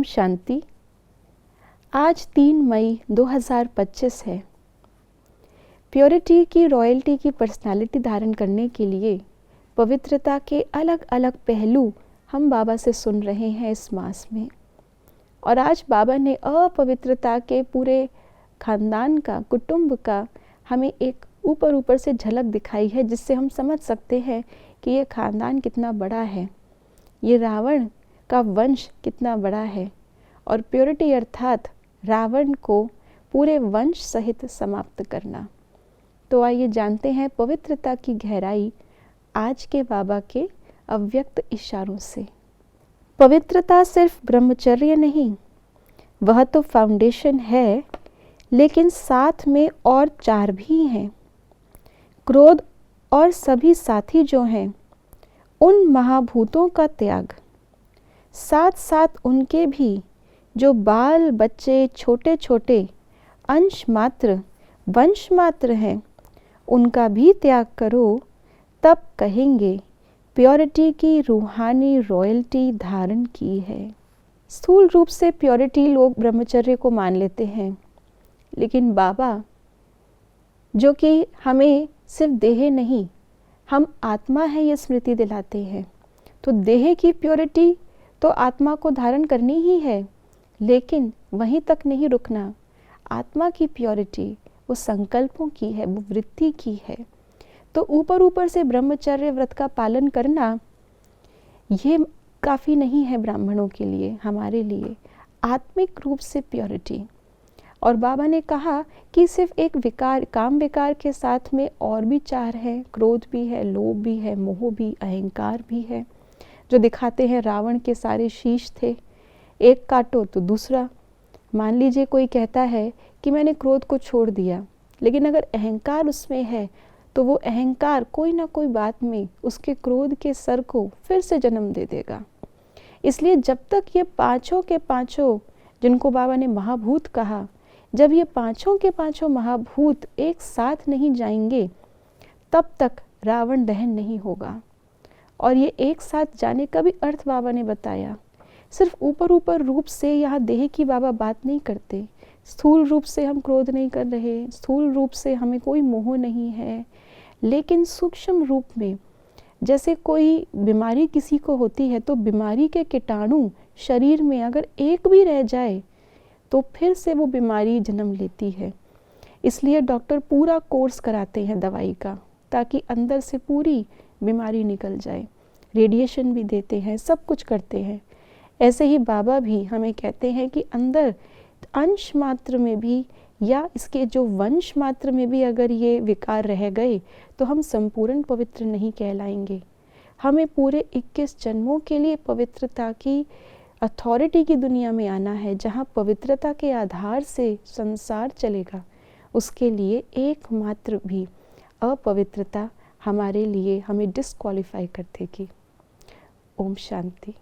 ओम शांति। आज 3 मई 2025 है। प्योरिटी की, रॉयल्टी की पर्सनालिटी धारण करने के लिए पवित्रता के अलग अलग पहलू हम बाबा से सुन रहे हैं इस मास में। और आज बाबा ने अपवित्रता के पूरे खानदान का, कुटुंब का हमें एक ऊपर से झलक दिखाई है, जिससे हम समझ सकते हैं कि ये खानदान कितना बड़ा है, ये रावण का वंश कितना बड़ा है। और प्योरिटी अर्थात रावण को पूरे वंश सहित समाप्त करना। तो आइए जानते हैं पवित्रता की गहराई आज के बाबा के अव्यक्त इशारों से। पवित्रता सिर्फ ब्रह्मचर्य नहीं, वह तो फाउंडेशन है, लेकिन साथ में और 4 भी हैं। क्रोध और सभी साथी जो हैं, उन महाभूतों का त्याग, साथ साथ उनके भी जो बाल बच्चे, छोटे छोटे अंश मात्र, वंश मात्र हैं, उनका भी त्याग करो। तब कहेंगे प्योरिटी की रूहानी रॉयल्टी धारण की है। स्थूल रूप से प्योरिटी लोग ब्रह्मचर्य को मान लेते हैं, लेकिन बाबा जो कि हमें सिर्फ देह नहीं, हम आत्मा है, ये स्मृति दिलाते हैं। तो देह की प्योरिटी तो आत्मा को धारण करनी ही है, लेकिन वहीं तक नहीं रुकना। आत्मा की प्योरिटी वो संकल्पों की है, वो वृत्ति की है। तो ऊपर से ब्रह्मचर्य व्रत का पालन करना ये काफ़ी नहीं है ब्राह्मणों के लिए, हमारे लिए आत्मिक रूप से प्योरिटी। और बाबा ने कहा कि सिर्फ एक विकार, काम विकार के साथ में और भी 4 हैं। क्रोध भी है, लोभ भी है, मोह भी, अहंकार भी है, जो दिखाते हैं रावण के सारे शीश थे, एक काटो तो दूसरा। मान लीजिए कोई कहता है कि मैंने क्रोध को छोड़ दिया, लेकिन अगर अहंकार उसमें है तो वो अहंकार कोई ना कोई बात में उसके क्रोध के सर को फिर से जन्म दे देगा। इसलिए जब तक ये पांचों के पांचों, जिनको बाबा ने महाभूत कहा, जब ये पांचों के पांचों महाभूत एक साथ नहीं जाएंगे, तब तक रावण दहन नहीं होगा। और ये एक साथ जाने का भी अर्थ बाबा ने बताया। सिर्फ ऊपर रूप से यहाँ देह की बाबा बात नहीं करते। स्थूल रूप से हम क्रोध नहीं कर रहे, स्थूल रूप से हमें कोई मोह नहीं है, लेकिन सूक्ष्म रूप में जैसे कोई बीमारी किसी को होती है, तो बीमारी के कीटाणु शरीर में अगर एक भी रह जाए तो फिर से वो बीमारी जन्म लेती है। इसलिए डॉक्टर पूरा कोर्स कराते हैं दवाई का, ताकि अंदर से पूरी बीमारी निकल जाए। रेडिएशन भी देते हैं, सब कुछ करते हैं। ऐसे ही बाबा भी हमें कहते हैं कि अंदर अंश मात्र में भी, या इसके जो वंश मात्र में भी अगर ये विकार रह गए, तो हम संपूर्ण पवित्र नहीं कहलाएंगे। हमें पूरे 21 जन्मों के लिए पवित्रता की अथॉरिटी की दुनिया में आना है, जहाँ पवित्रता के आधार से संसार चलेगा। उसके लिए एकमात्र भी अपवित्रता हमारे लिए हमें डिस्क्वालीफाई कर देगी। ओम शांति।